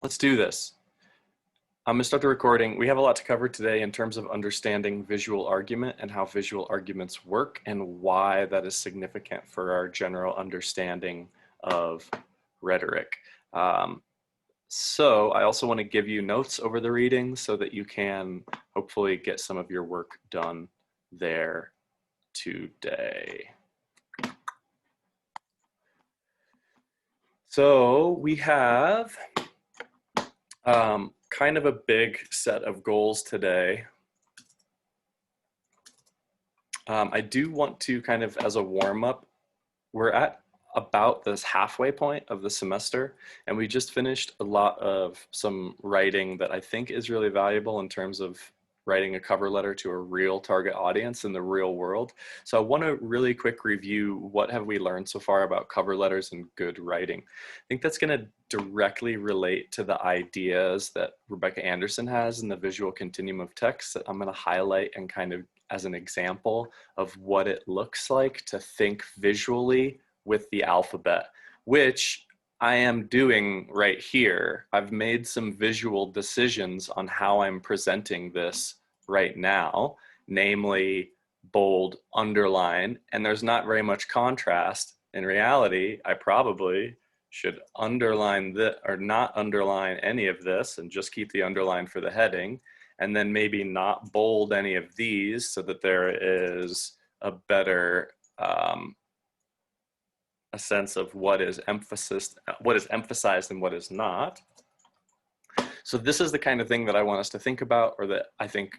Let's do this. I'm going to start the recording. We have a lot to cover today in terms of understanding visual argument and how visual arguments work and why that is significant for our general understanding of rhetoric. So I also want to give you notes over the reading so that you can hopefully get some of your work done there today. So we have kind of a big set of goals today. I do want to kind of, as a warm-up, we're at about this halfway point of the semester, and we just finished a lot of some writing that I think is really valuable in terms of writing a cover letter to a real target audience in the real world. So I want to really quick review what have we learned so far about cover letters and good writing. I think that's going to directly relate to the ideas that Rebecca Anderson has in the visual continuum of text that I'm going to highlight and kind of as an example of what it looks like to think visually with the alphabet, which I am doing right here. I've made some visual decisions on how I'm presenting this right now, namely bold, underline, and there's not very much contrast. In reality, I probably should underline this or not underline any of this and just keep the underline for the heading, and then maybe not bold any of these so that there is a better a sense of what is emphasized and what is not. So this is the kind of thing that I want us to think about, or that I think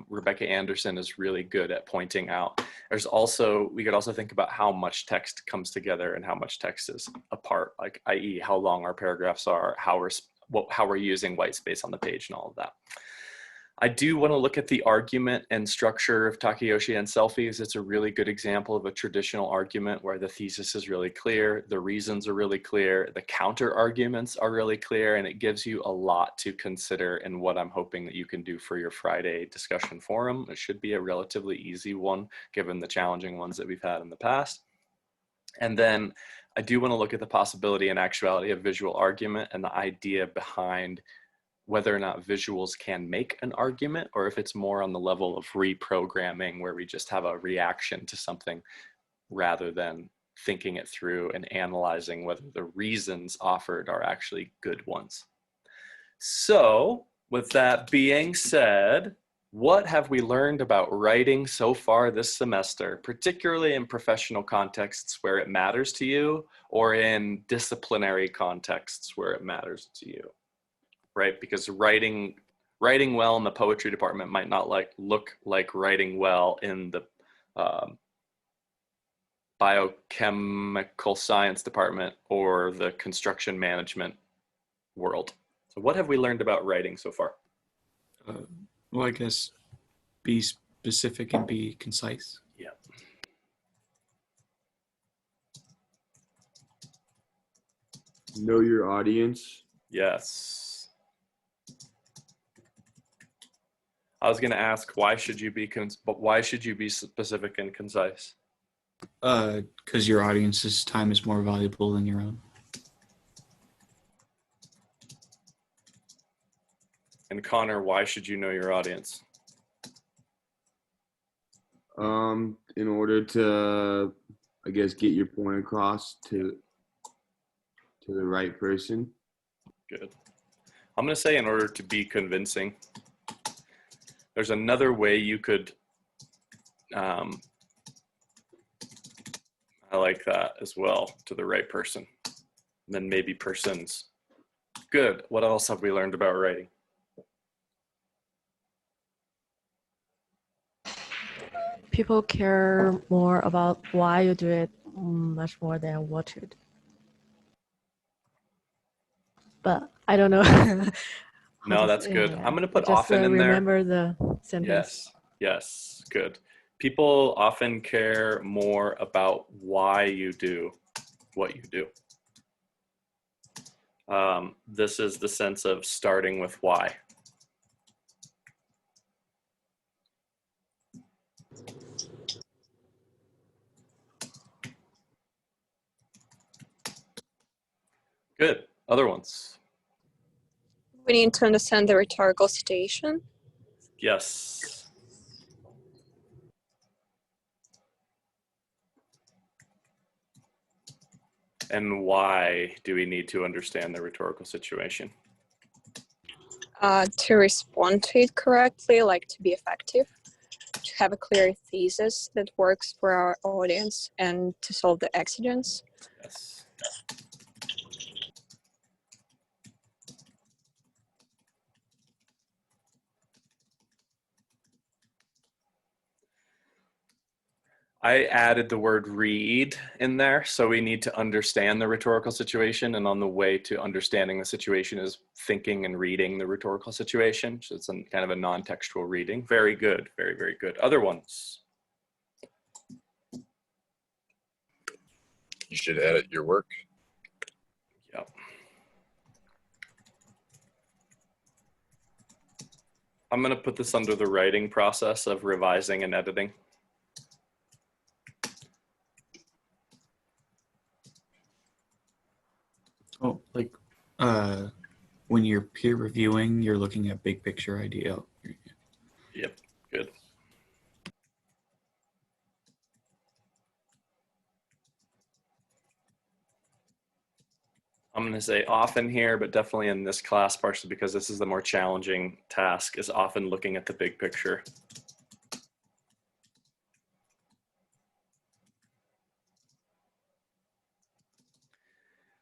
Rebecca Anderson is really good at pointing out. There's also, we could also think about how much text comes together and how much text is apart, like i.e. how long our paragraphs are, how we're using white space on the page and all of that. I do want to look at the argument and structure of Takayoshi and selfies. It's a really good example of a traditional argument where the thesis is really clear, the reasons are really clear, the counter arguments are really clear, and it gives you a lot to consider in what I'm hoping that you can do for your Friday discussion forum. It should be a relatively easy one given the challenging ones that we've had in the past. And then I do want to look at the possibility and actuality of visual argument and the idea behind whether or not visuals can make an argument, or if it's more on the level of reprogramming where we just have a reaction to something rather than thinking it through and analyzing whether the reasons offered are actually good ones. So with that being said, what have we learned about writing so far this semester, particularly in professional contexts where it matters to you, or in disciplinary contexts where it matters to you? Right? Because writing well in the poetry department might not look like writing well in the biochemical science department or the construction management world. So what have we learned about writing so far? Well, I guess be specific and be concise. Yeah. Know your audience. Yes. I was going to ask, why should you be specific and concise? Because your audience's time is more valuable than your own. And Connor, why should you know your audience? In order to, I guess, get your point across to the right person. Good. I'm going to say in order to be convincing. There's another way you could, I like that as well, to the right person. And then maybe persons. Good. What else have we learned about writing? People care more about why you do it much more than what you do. But I don't know. No, that's good. I'm going to put just often in there. Remember the sentence. Yes, good. People often care more about why you do what you do. This is the sense of starting with why. Good. Other ones? We need to understand the rhetorical situation. Yes. And why do we need to understand the rhetorical situation? To respond to it correctly, like to be effective, to have a clear thesis that works for our audience, and to solve the exigence. Yes. I added the word read in there, so we need to understand the rhetorical situation, and on the way to understanding the situation is thinking and reading the rhetorical situation. So it's kind of a non-textual reading. Very good, very, very good. Other ones? You should edit your work. Yep. I'm going to put this under the writing process of revising and editing. Oh, like when you're peer reviewing, you're looking at big picture idea. Yep, good. I'm going to say often here, but definitely in this class, partially because this is the more challenging task, is often looking at the big picture.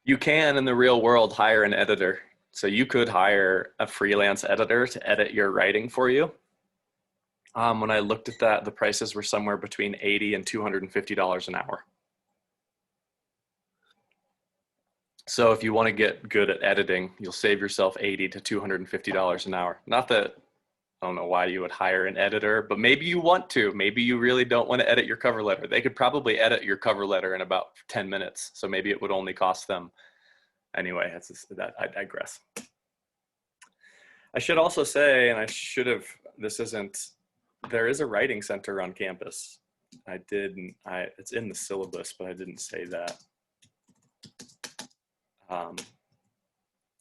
You can, in the real world, hire an editor. So you could hire a freelance editor to edit your writing for you. When I looked at that, the prices were somewhere between $80 and $250 an hour. So if you want to get good at editing, you'll save yourself $80 to $250 an hour. Not that, I don't know why you would hire an editor, but maybe you want to. Maybe you really don't want to edit your cover letter. They could probably edit your cover letter in about 10 minutes. So maybe it would only cost them. Anyway, I digress. I should also say, and I should have, there is a writing center on campus. It's in the syllabus, but I didn't say that.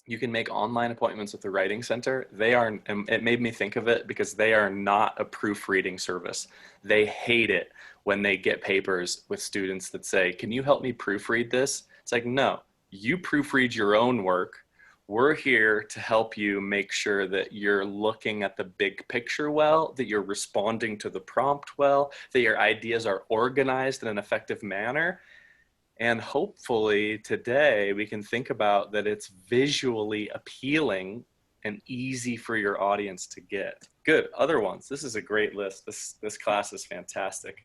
You can make online appointments with the writing center. And it made me think of it because they are not a proofreading service. They hate it when they get papers with students that say, can you help me proofread this? It's like, no, you proofread your own work. We're here to help you make sure that you're looking at the big picture well, that you're responding to the prompt well, that your ideas are organized in an effective manner. And hopefully today we can think about that it's visually appealing and easy for your audience to get. Good, other ones. This is a great list. This class is fantastic.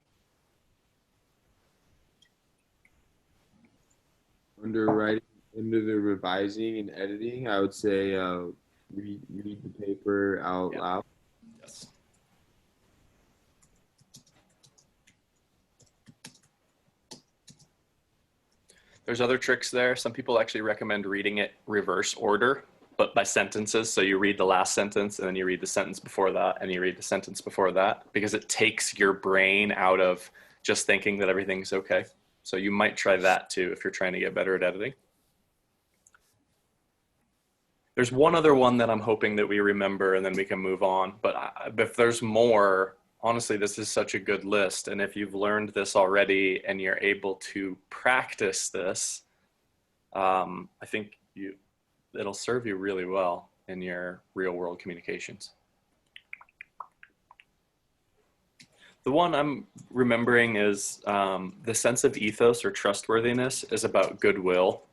Under writing, under the revising and editing, I would say read the paper out loud. Yes. There's other tricks there. Some people actually recommend reading it reverse order, but by sentences. So you read the last sentence and then you read the sentence before that and you read the sentence before that, because it takes your brain out of just thinking that everything's okay. So you might try that too if you're trying to get better at editing. There's one other one that I'm hoping that we remember and then we can move on. But if there's more, honestly, this is such a good list. And if you've learned this already and you're able to practice this, I think it'll serve you really well in your real world communications. The one I'm remembering is the sense of ethos or trustworthiness is about goodwill,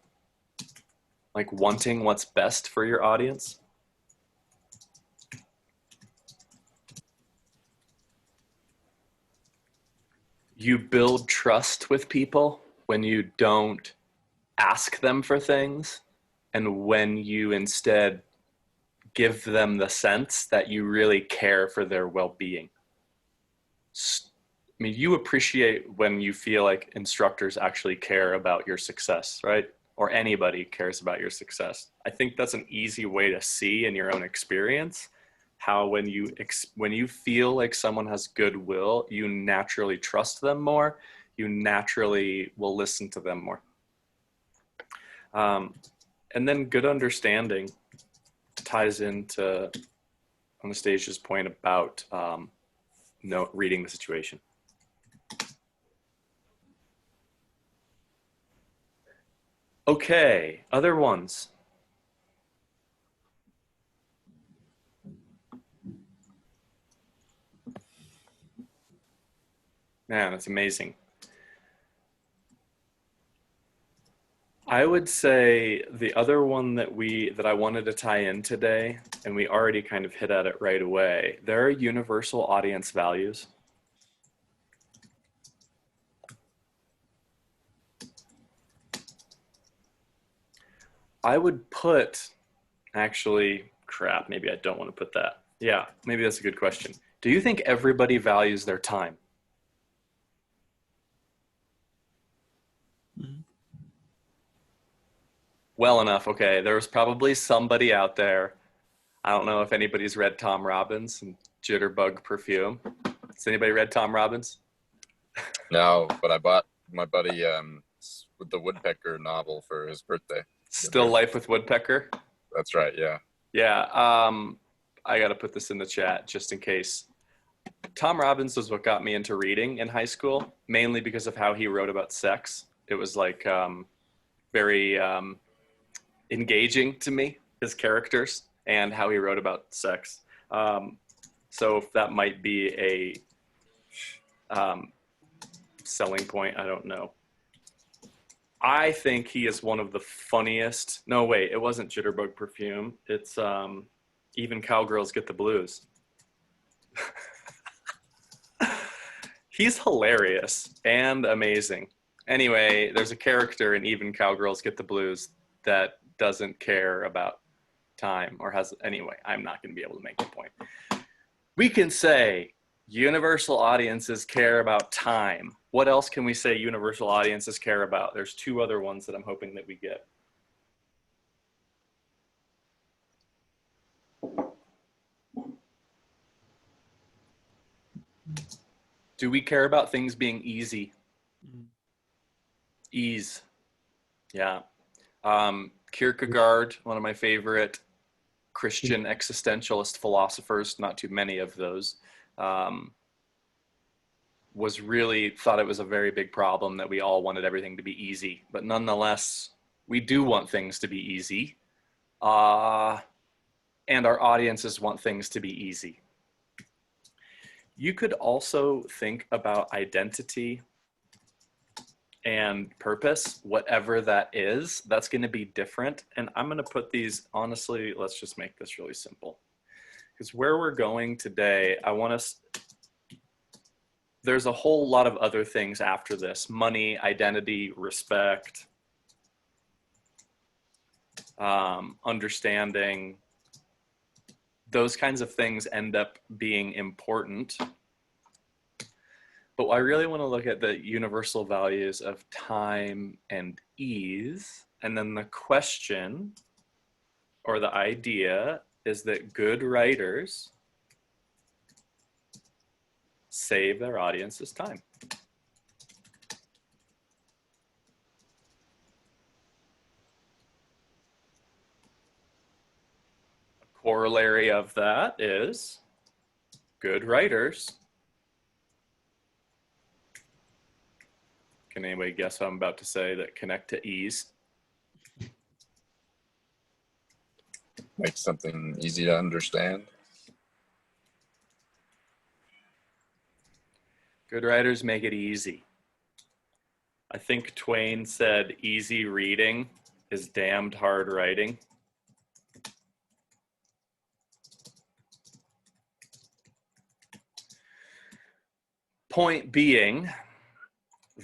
like wanting what's best for your audience. You build trust with people when you don't ask them for things and when you instead give them the sense that you really care for their well-being. I mean, you appreciate when you feel like instructors actually care about your success, right? Or anybody cares about your success. I think that's an easy way to see in your own experience how when you feel like someone has goodwill, you naturally trust them more, you naturally will listen to them more. And then good understanding. ties into Anastasia's point about reading the situation. Okay, other ones. Man, that's amazing. I would say the other one that I wanted to tie in today, and we already kind of hit at it right away, there are universal audience values. I would put, actually, crap, maybe I don't want to put that. Yeah, maybe that's a good question. Do you think everybody values their time? Well enough, okay. There was probably somebody out there. I don't know if anybody's read Tom Robbins and Jitterbug Perfume. Has anybody read Tom Robbins? No, but I bought my buddy with the Woodpecker novel for his birthday. Still Life with Woodpecker? That's right, yeah. Yeah, I got to put this in the chat just in case. Tom Robbins was what got me into reading in high school, mainly because of how he wrote about sex. It was like very engaging to me, his characters and how he wrote about sex. So if that might be a selling point, I don't know. I think he is one of the funniest. No, wait, it wasn't Jitterbug Perfume. It's Even Cowgirls Get the Blues. He's hilarious and amazing. Anyway, there's a character in Even Cowgirls Get the Blues that doesn't care about time or has, anyway, I'm not going to be able to make the point. We can say universal audiences care about time. What else can we say universal audiences care about? There's two other ones that I'm hoping that we get. Do we care about things being easy? Ease. Yeah. Kierkegaard, one of my favorite Christian existentialist philosophers, not too many of those, was really thought it was a very big problem that we all wanted everything to be easy. But nonetheless, we do want things to be easy. And our audiences want things to be easy. You could also think about identity and purpose, whatever that is, that's going to be different. And I'm going to put these, honestly, let's just make this really simple. Because where we're going today, I want us, there's a whole lot of other things after this: money, identity, respect, understanding. Those kinds of things end up being important. But I really want to look at the universal values of time and ease. And then the question or the idea is that good writers save their audience's time. A corollary of that is good writers. Can anybody guess what I'm about to say that connect to ease? Make something easy to understand. Good writers make it easy. I think Twain said easy reading is damned hard writing. Point being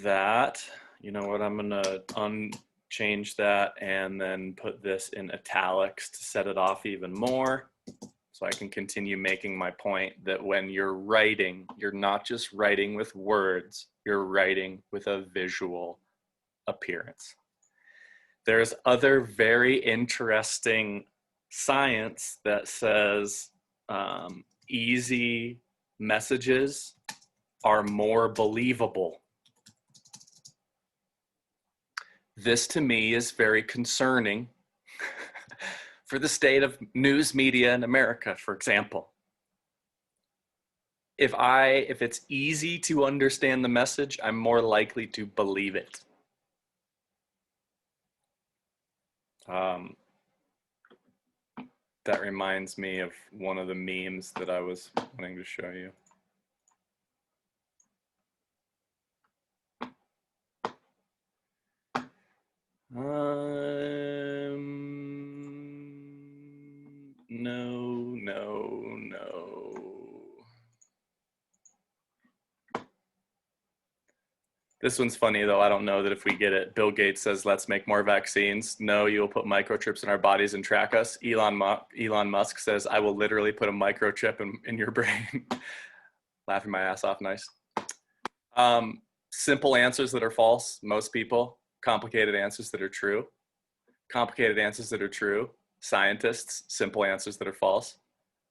that, you know what, I'm gonna unchange that and then put this in italics to set it off even more, so I can continue making my point that when you're writing, you're not just writing with words, you're writing with a visual appearance. There's other very interesting science that says easy messages are more believable. This to me is very concerning for the state of news media in America, for example. If it's easy to understand the message, I'm more likely to believe it. That reminds me of one of the memes that I was wanting to show you. No. This one's funny though. I don't know that if we get it. Bill Gates says, let's make more vaccines. No, you'll put microchips in our bodies and track us. Elon Musk says, I will literally put a microchip in your brain. Laughing my ass off, nice. Simple answers that are false, most people. Complicated answers that are true. Complicated answers that are true. Scientists, simple answers that are false.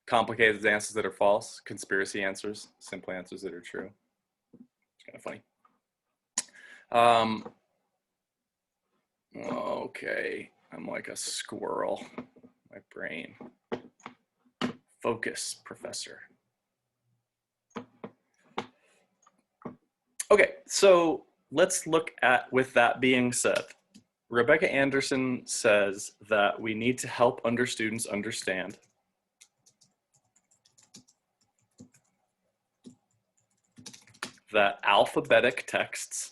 Complicated answers that are false. Conspiracy answers, simple answers that are true. It's kind of funny. Okay, I'm like a squirrel. My brain. Focus, professor. Okay, so let's look at, with that being said, Rebecca Anderson says that we need to help students understand that alphabetic texts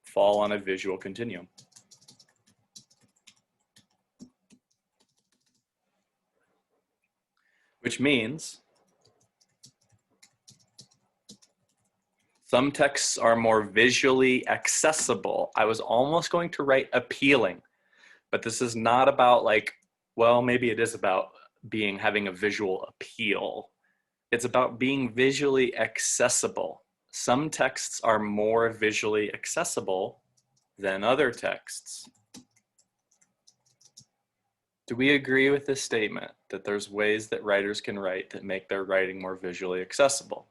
fall on a visual continuum. Which means some texts are more visually accessible. I was almost going to write appealing, but this is not about like, well, maybe it is about having a visual appeal. It's about being visually accessible. Some texts are more visually accessible than other texts. Do we agree with this statement that there's ways that writers can write that make their writing more visually accessible?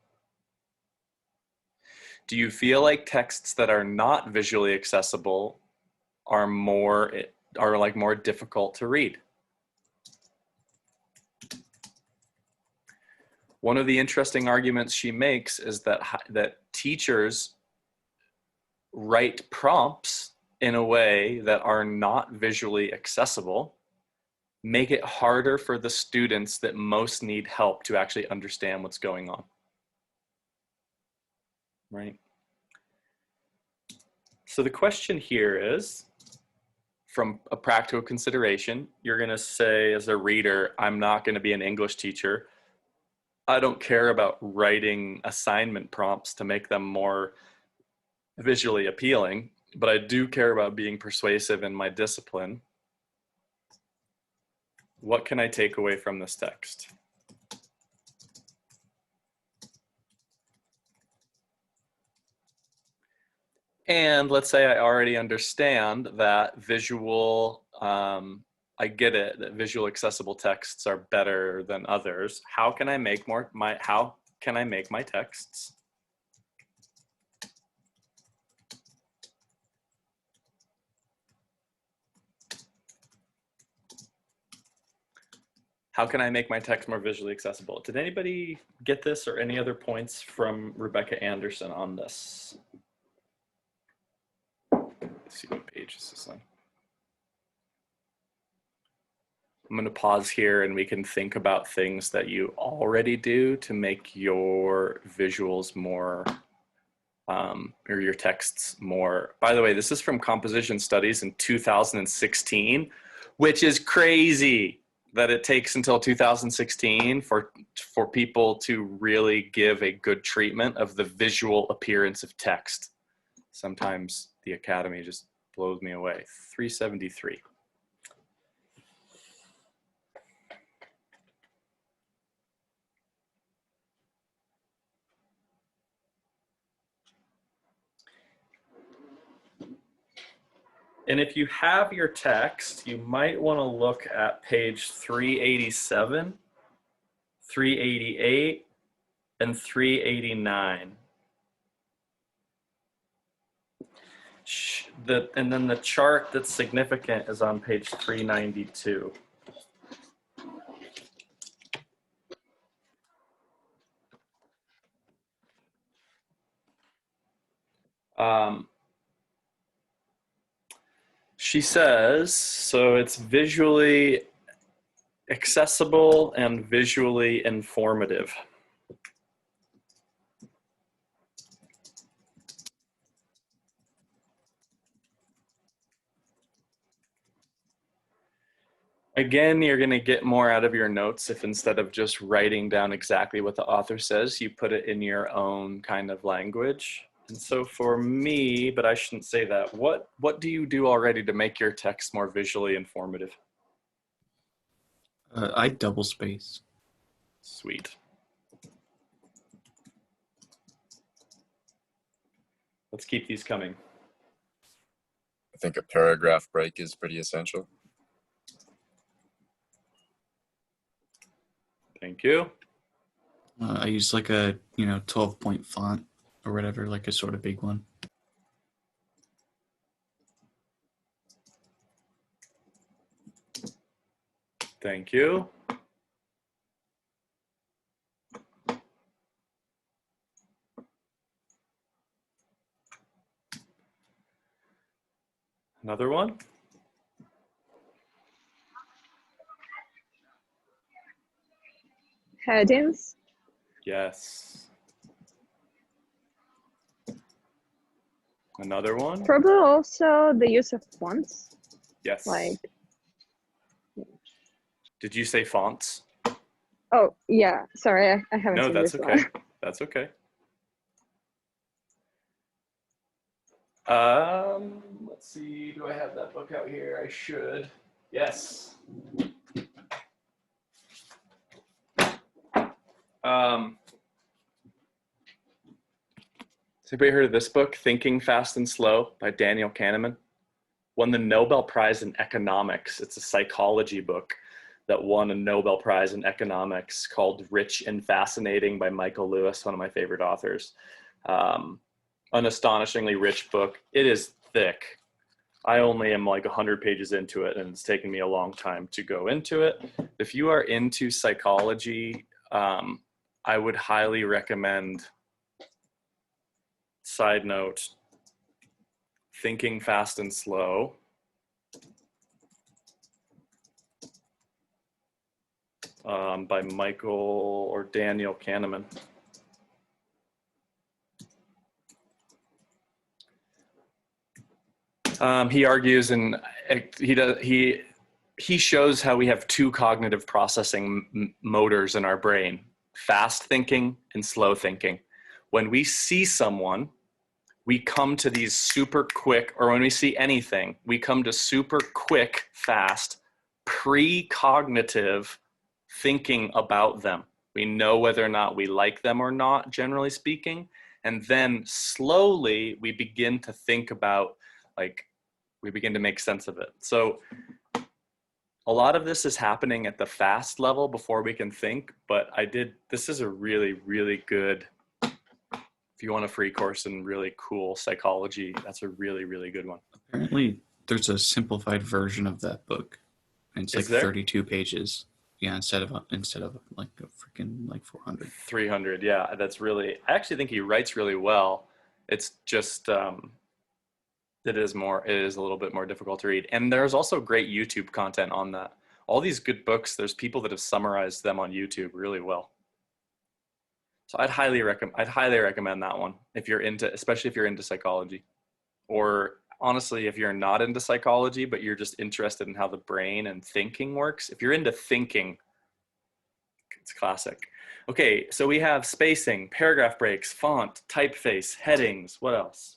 Do you feel like texts that are not visually accessible are more difficult to read? One of the interesting arguments she makes is that teachers write prompts in a way that are not visually accessible, make it harder for the students that most need help to actually understand what's going on. Right? So the question here is, from a practical consideration, you're going to say as a reader, I'm not going to be an English teacher. I don't care about writing assignment prompts to make them more visually appealing, but I do care about being persuasive in my discipline. What can I take away from this text? And let's say I already understand that I get it, that visual accessible texts are better than others. How can I make my texts more visually accessible? Did anybody get this or any other points from Rebecca Anderson on this? Let's see what page is this on. I'm going to pause here and we can think about things that you already do to make your visuals more, or your texts more. By the way, this is from Composition Studies in 2016, which is crazy that it takes until 2016 for people to really give a good treatment of the visual appearance of text. Sometimes the Academy just blows me away. 373. And if you have your text, you might want to look at page 387, 388, and 389. and then the chart that's significant is on page 392. She says, so it's visually accessible and visually informative. Again, you're going to get more out of your notes if instead of just writing down exactly what the author says, you put it in your own kind of language. And so for me, but I shouldn't say that, what do you do already to make your text more visually informative? I double space. Sweet. Let's keep these coming. I think a paragraph break is pretty essential. Thank you. I use like a 12-point font or whatever, like a sort of big one. Thank you. Another one. Headings. Yes. Another one. Probably also the use of fonts. Yes. Like, Did you say fonts? oh yeah, sorry, I haven't No, seen that's this okay. one. That's okay. Let's see. Do I have that book out here? I should. Yes. Has anybody heard of this book, Thinking Fast and Slow by Daniel Kahneman? Won the Nobel Prize in Economics. It's a psychology book that won a Nobel Prize in Economics called Rich and Fascinating by Michael Lewis, one of my favorite authors. An astonishingly rich book. It is thick. I only am like 100 pages into it, and it's taken me a long time to go into it. If you are into psychology, I would highly recommend, side note, Thinking Fast and Slow. By Michael or Daniel Kahneman. He argues, and he shows how we have two cognitive processing motors in our brain: fast thinking and slow thinking. When we see someone, we come to these super quick, or when we see anything, we come to super quick, fast, precognitive thinking about them. We know whether or not we like them or not, generally speaking. And then slowly we begin to think about, like, we begin to make sense of it. So a lot of this is happening at the fast level before we can think, but this is a really, really good, if you want a free course in really cool psychology, that's a really, really good one. Apparently, there's a simplified version of that book, and it's like 32 pages. Yeah, instead of like a freaking like 400. 300, yeah, that's really, I actually think he writes really well. It's just, it is a little bit more difficult to read. And there's also great YouTube content on that. All these good books, there's people that have summarized them on YouTube really well. So I'd highly recommend that one if you're into, especially if you're into psychology, or honestly, if you're not into psychology, but you're just interested in how the brain and thinking works. If you're into thinking, it's classic. Okay, so we have spacing, paragraph breaks, font, typeface, headings. What else?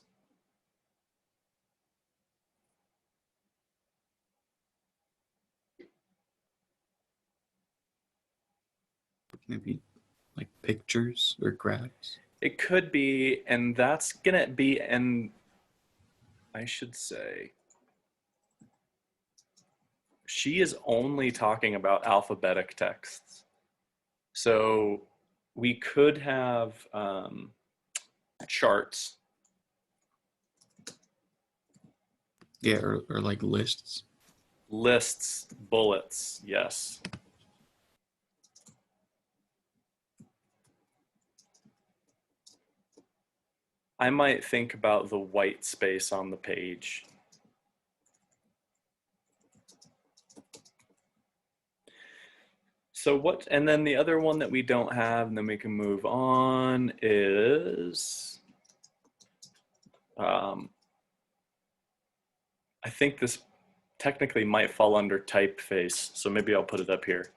Maybe like pictures or graphs. It could be, and that's gonna be, and I should say, she is only talking about alphabetic texts. So we could have charts. Yeah, or like lists. Lists, bullets, yes. I might think about the white space on the page. So what, and then the other one that we don't have, and then we can move on, is, I think this technically might fall under typeface, so maybe I'll put it up here.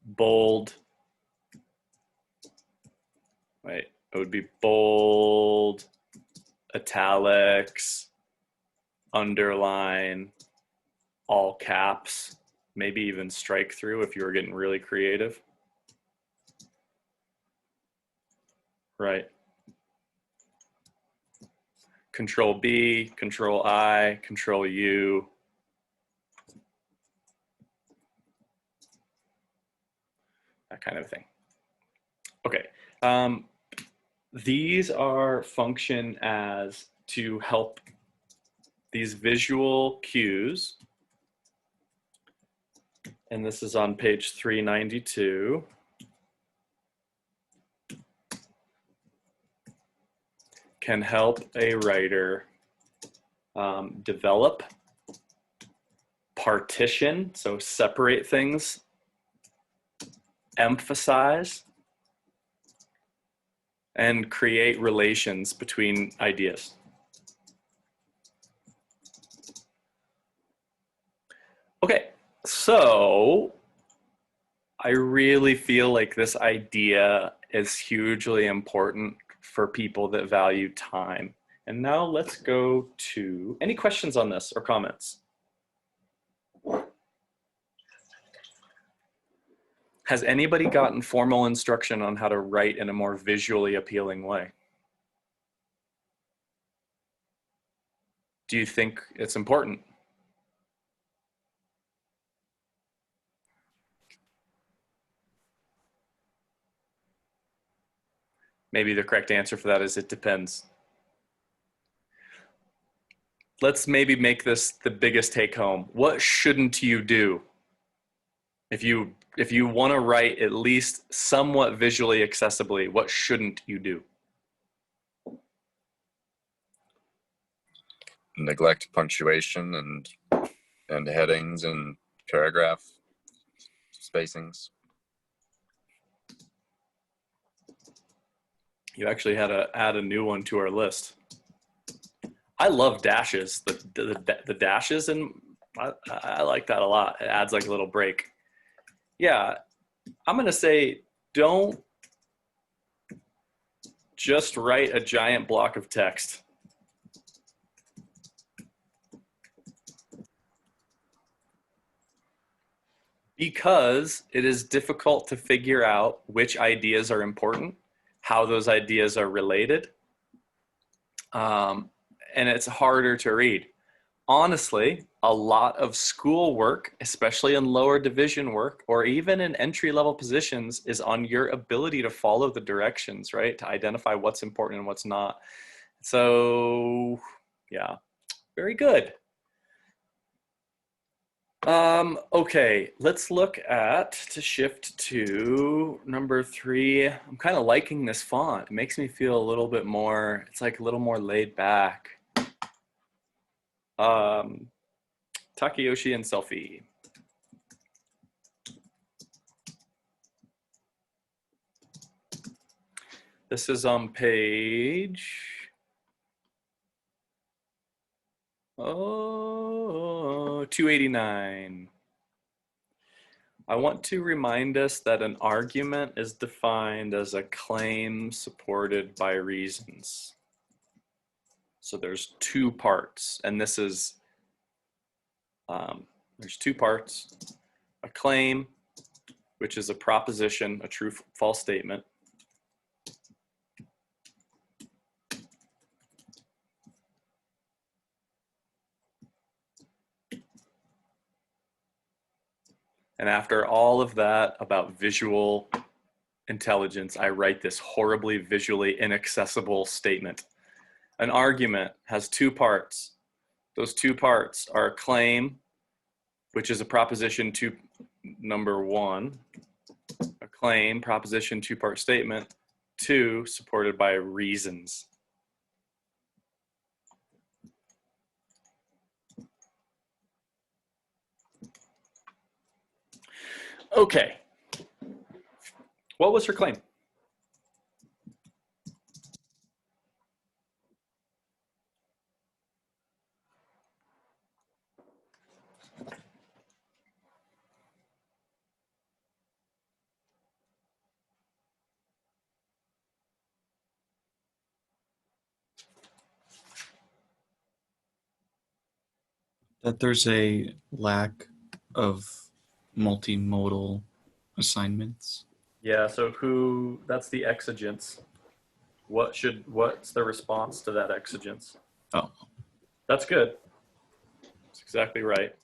Bold, right, it would be bold, italics, underline, all caps, maybe even strike through if you were getting really creative. Right. Control B, Control I, Control U. That kind of thing. Okay. These are function as to help these visual cues. And this is on page 392. Can help a writer develop, partition, so separate things, emphasize, and create relations between ideas. Okay, so I really feel like this idea is hugely important for people that value time. And now let's go to any questions on this or comments? Has anybody gotten formal instruction on how to write in a more visually appealing way? Do you think it's important? Maybe the correct answer for that is it depends. Let's maybe make this the biggest take home. What shouldn't you do? If you want to write at least somewhat visually accessibly, what shouldn't you do? Neglect punctuation and headings and paragraph spacings. You actually had to add a new one to our list. I love dashes, the dashes, and I like that a lot. It adds like a little break. Yeah, I'm gonna say don't just write a giant block of text. Because it is difficult to figure out which ideas are important, how those ideas are related, and it's harder to read. Honestly, a lot of school work, especially in lower division work, or even in entry-level positions, is on your ability to follow the directions, right? To identify what's important and what's not. So, yeah, very good. Okay, let's look at, to shift to number 3. I'm kind of liking this font. It makes me feel a little bit more, it's like a little more laid back. Takayoshi and Selfie. This is on page 289. I want to remind us that an argument is defined as a claim supported by reasons. So there's 2 parts, and this is, there's 2 parts. A claim, which is a proposition, a true false statement. And after all of that about visual intelligence, I write this horribly visually inaccessible statement. An argument has 2 parts. Those two parts are claim, which is a proposition two, number one, a claim, proposition two-part statement, two, supported by reasons. Okay. What was her claim? That there's a lack of multimodal assignments. Yeah, so that's the exigence. What's the response to that exigence? Oh, That's good. That's exactly right.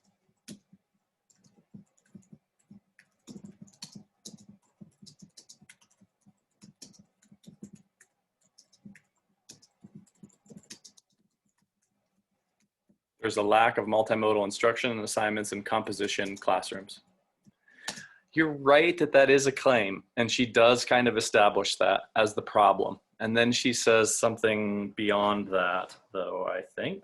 There's a lack of multimodal instruction and assignments in composition classrooms. You're right that that is a claim, and she does kind of establish that as the problem. And then she says something beyond that, though, I think.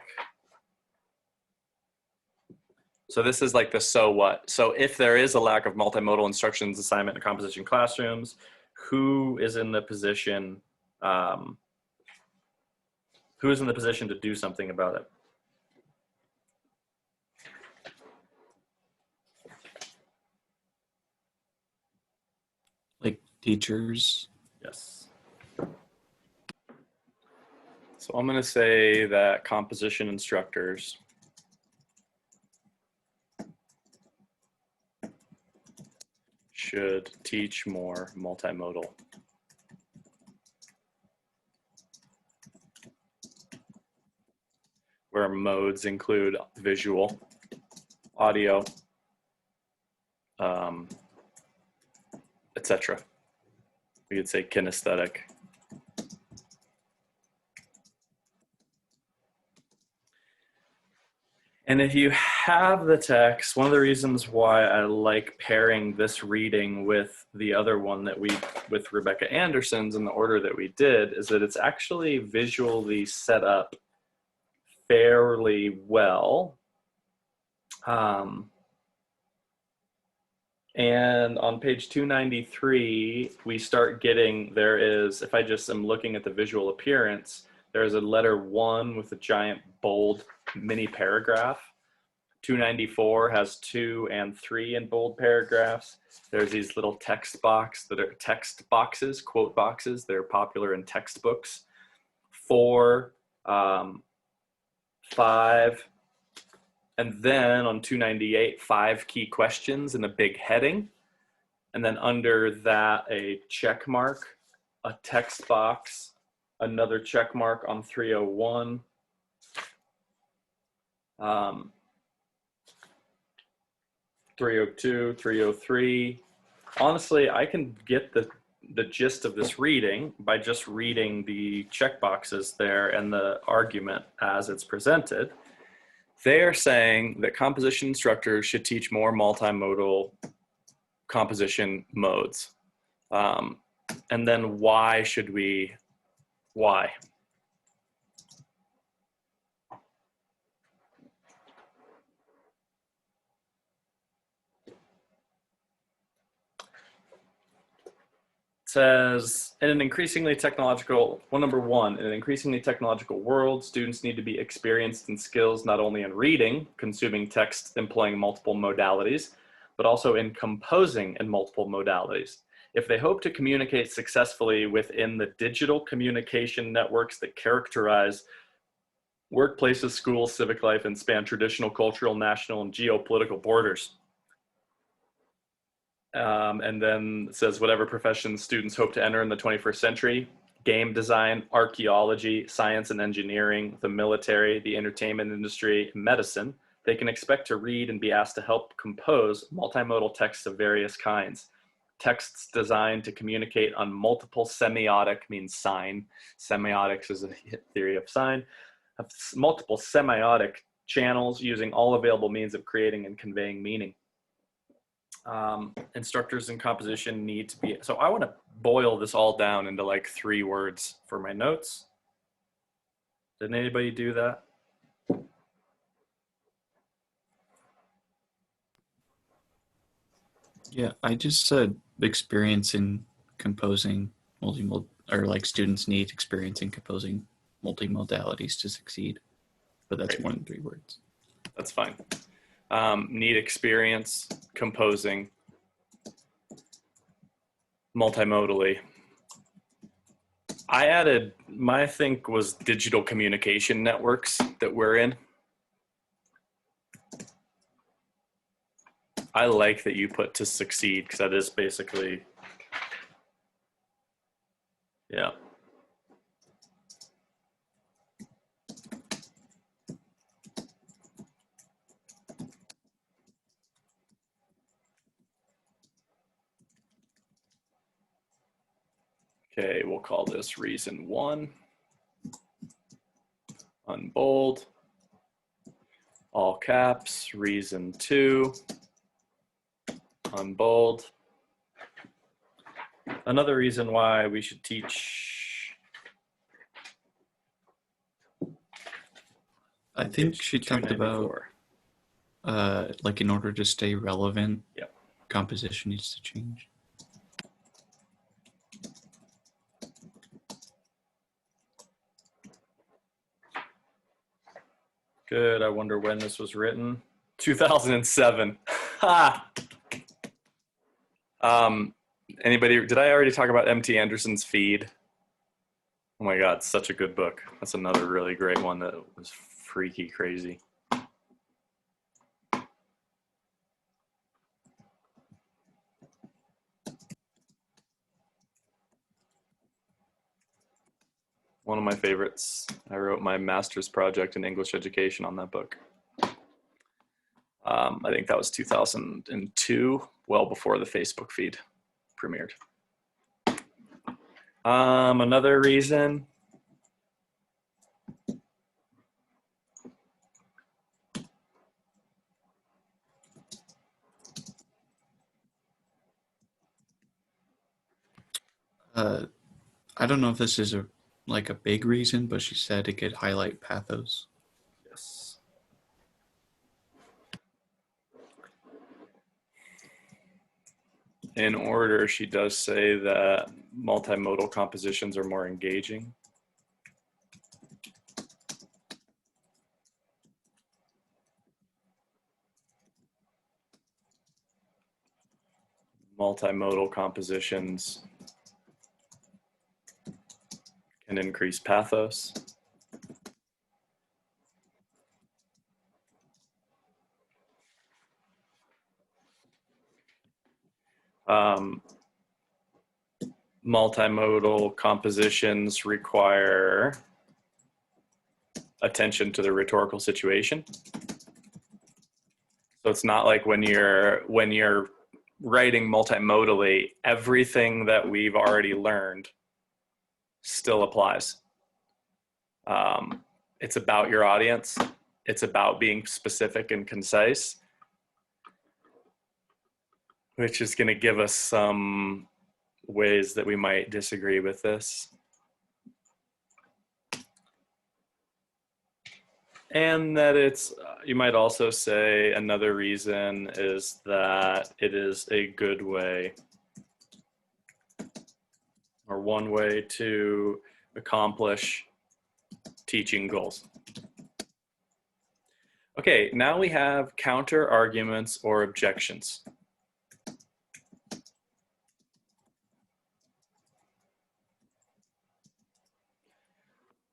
So this is like the so what. So if there is a lack of multimodal instructions, assignment, and composition classrooms, who is in the position, to do something about it? like teachers. Yes. So I'm going to say that composition instructors should teach more multimodal. Where modes include visual, audio, etc. We could say kinesthetic. And if you have the text, one of the reasons why I like pairing this reading with the other one that with Rebecca Anderson's in the order that we did, is that it's actually visually set up fairly well. And on page 293, we start getting, there is, if I just am looking at the visual appearance, there's a letter 1 with a giant bold mini paragraph. 294 has 2 and 3 in bold paragraphs. There's these little text boxes, quote boxes. They're popular in textbooks. 4, 5, and then on 298, 5 key questions in a big heading. And then under that, a check mark, a text box, another check mark on 301. 302, 303. Honestly, I can get the gist of this reading by just reading the check boxes there and the argument as it's presented. They're saying that composition instructors should teach more multimodal composition modes. And then why? Says, in an increasingly technological, number 1, in an increasingly technological world, students need to be experienced in skills not only in reading, consuming text, employing multiple modalities, but also in composing in multiple modalities. If they hope to communicate successfully within the digital communication networks that characterize workplaces, schools, civic life, and span traditional, cultural, national, and geopolitical borders. And then it says whatever professions students hope to enter in the 21st century, game design, archaeology, science and engineering, the military, the entertainment industry, medicine, they can expect to read and be asked to help compose multimodal texts of various kinds. Texts designed to communicate on multiple semiotic, means sign. Semiotics is a theory of sign. Multiple semiotic channels using all available means of creating and conveying meaning. Instructors in composition need to be, so I want to boil this all down into like 3 words for my notes. Did anybody do that? Yeah, I just said experience in composing multimodal, or like students need experience in composing multimodalities to succeed, but that's Great. more than 3 words. That's fine. Need experience composing multimodally. I added, my think was digital communication networks that we're in. I like that you put to succeed, because that is basically, yeah. Okay, we'll call this reason 1. Unbold. All caps, reason 2. Unbold. Another reason why we should teach. I think she talked about, like in order to stay relevant, Yep. Composition needs to change. Good. I wonder when this was written. 2007. Ha! Anybody, did I already talk about M.T. Anderson's Feed? Oh my God, such a good book. That's another really great one that was freaky crazy. One of my favorites. I wrote my master's project in English education on that book. I think that was 2002, well before the Facebook feed premiered. Another reason. I don't know if this is like a big reason, but she said it could highlight pathos. Yes. In order, she does say that multimodal compositions are more engaging. Multimodal compositions can increase pathos. Multimodal compositions require attention to the rhetorical situation. So it's not like when you're writing multimodally, everything that we've already learned still applies. It's about your audience. It's about being specific and concise, which is going to give us some ways that we might disagree with this. And that it's, you might also say another reason is that it is a good way, or one way to accomplish teaching goals. Okay, now we have counter arguments or objections.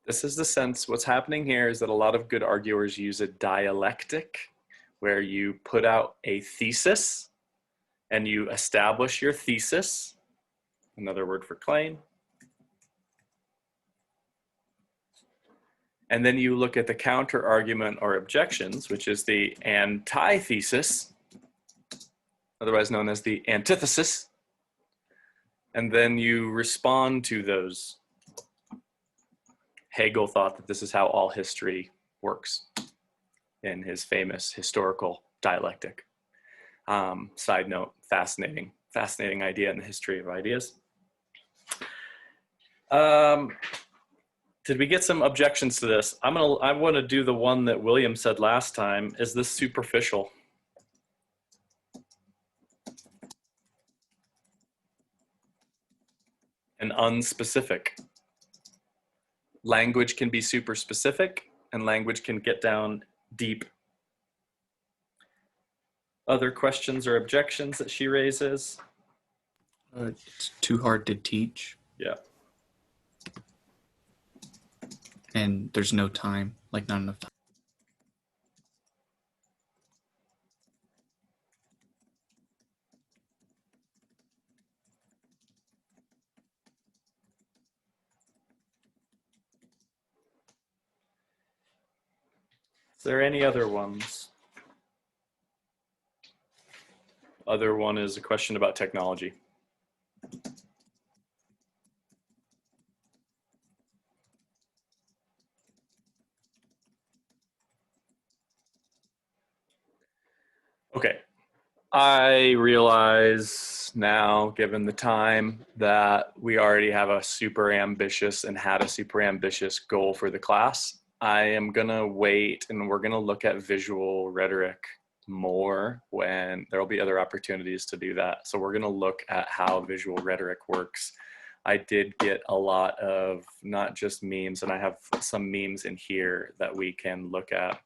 This is the sense, what's happening here is that a lot of good arguers use a dialectic where you put out a thesis and you establish your thesis, another word for claim. And then you look at the counter argument or objections, which is the antithesis, otherwise known as the antithesis. And then you respond to those. Hegel thought that this is how all history works. in his famous historical dialectic. Side note, fascinating idea in the history of ideas. Did we get some objections to this? I want to do the one that William said last time. Is this superficial? And unspecific. Language can be super specific and language can get down deep. Other questions or objections that she raises? It's too hard to teach. Yeah. And there's no time, like not enough time. Is there any other ones? Other one is a question about technology. Okay, I realize now, given the time, that we already have a super ambitious and had a super ambitious goal for the class. I am gonna wait and we're gonna look at visual rhetoric more when there'll be other opportunities to do that. So we're gonna look at how visual rhetoric works. I did get a lot of not just memes, and I have some memes in here that we can look at.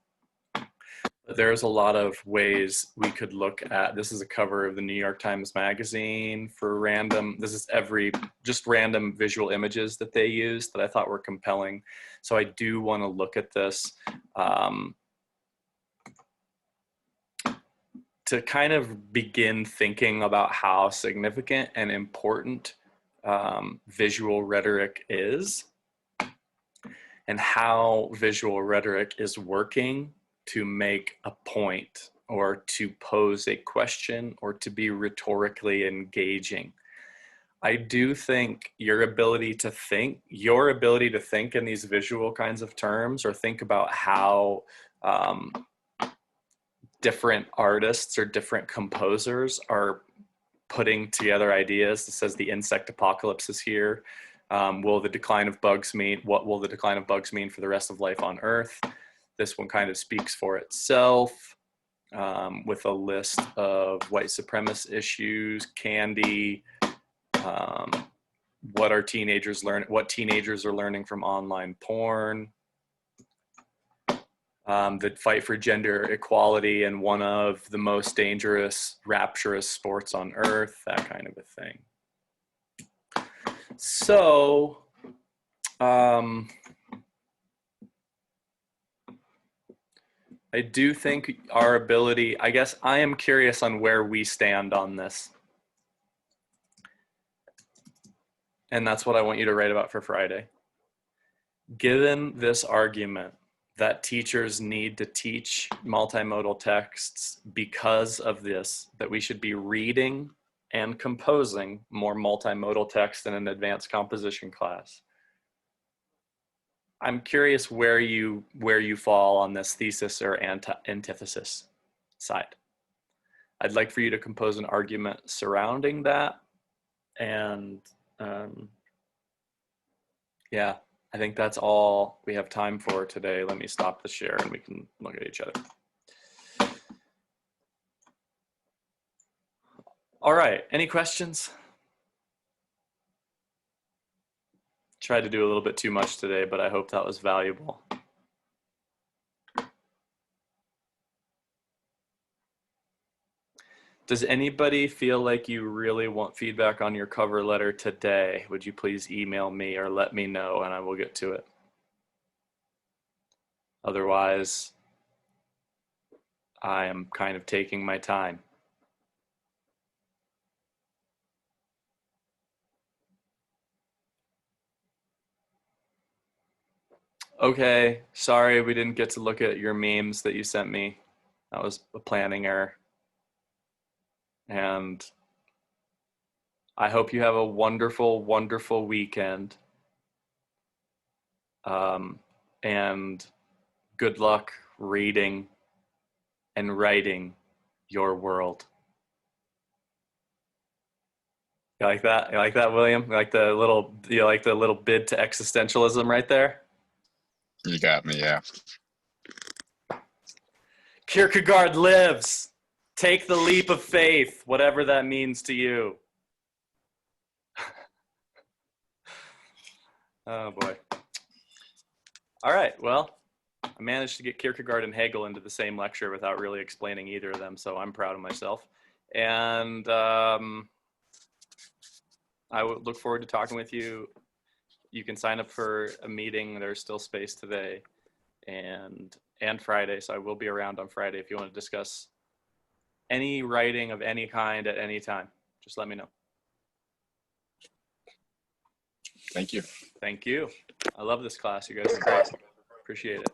There's a lot of ways we could look at, this is a cover of the New York Times Magazine for random, this is just random visual images that they used that I thought were compelling. So I do want to look at this to kind of begin thinking about how significant and important visual rhetoric is and how visual rhetoric is working to make a point or to pose a question or to be rhetorically engaging. I do think your ability to think in these visual kinds of terms, or think about how different artists or different composers are putting together ideas. It says the insect apocalypse is here. Will the decline of bugs mean? What will the decline of bugs mean for the rest of life on Earth? This one kind of speaks for itself with a list of white supremacist issues, candy, what teenagers are learning from online porn, the fight for gender equality and one of the most dangerous, rapturous sports on earth, that kind of a thing. So, I do think our ability, I guess I am curious on where we stand on this. And that's what I want you to write about for Friday. Given this argument that teachers need to teach multimodal texts because of this, that we should be reading and composing more multimodal text in an advanced composition class. I'm curious where you fall on this thesis or antithesis side. I'd like for you to compose an argument surrounding that. And yeah, I think that's all we have time for today. Let me stop the share and we can look at each other. All right, any questions? Tried to do a little bit too much today, but I hope that was valuable. Does anybody feel like you really want feedback on your cover letter today? Would you please email me or let me know and I will get to it. Otherwise, I am kind of taking my time. Okay, sorry we didn't get to look at your memes that you sent me. That was a planning error. And I hope you have a wonderful, wonderful weekend. And good luck reading and writing your world. You like that? You like that, William? You like the little bid to existentialism right there? You got me, yeah. Kierkegaard lives. Take the leap of faith, whatever that means to you. Oh boy. All right, well, I managed to get Kierkegaard and Hegel into the same lecture without really explaining either of them, so I'm proud of myself. And I would look forward to talking with you. You can sign up for a meeting. There's still space today and Friday, so I will be around on Friday if you want to discuss any writing of any kind at any time. Just let me know. Thank you. Thank you. I love this class. You guys are great. Appreciate it.